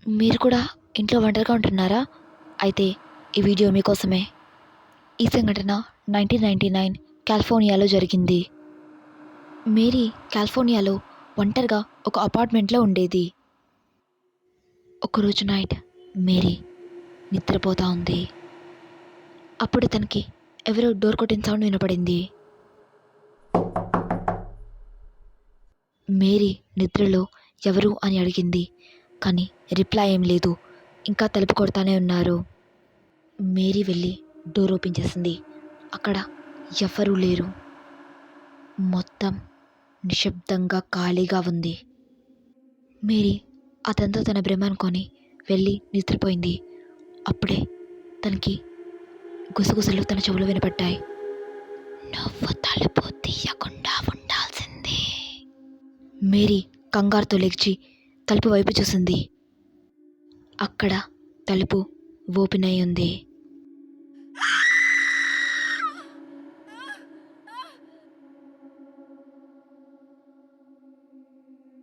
మీరు కూడా ఇంట్లో ఒంటరిగా ఉంటున్నారా? అయితే ఈ వీడియో మీకోసమే. ఈ సంఘటన 1999 కాలిఫోర్నియాలో జరిగింది. మేరీ కాలిఫోర్నియాలో ఒంటరిగా ఒక అపార్ట్మెంట్లో ఉండేది. ఒకరోజు నైట్ మేరీ నిద్రపోతా ఉంది. అప్పుడు తనకి ఎవరో డోర్ కొట్టిన సౌండ్ వినపడింది. మేరీ నిద్రలో ఎవరు అని అడిగింది. కానీ రిప్లై ఏం లేదు. ఇంకా తలుపు కొడతానే ఉన్నారు. మేరీ వెళ్ళి డోర్ ఓపెన్ చేసింది. అక్కడ ఎవ్వరూ లేరు. మొత్తం నిశ్శబ్దంగా ఖాళీగా ఉంది. మేరీ అదంతా తన భ్రమ అనుకొని వెళ్ళి నిద్రపోయింది. అప్పుడే తనకి గుసగుసలు తన చెవులు వినపడ్డాయి. నువ్వు తలుపు తీయకుండా ఉండాల్సిందే. మేరీ కంగారుతో లేచి తలుపు వైపు చూసింది. అక్కడ తలుపు ఓపెన్ అయి ఉంది.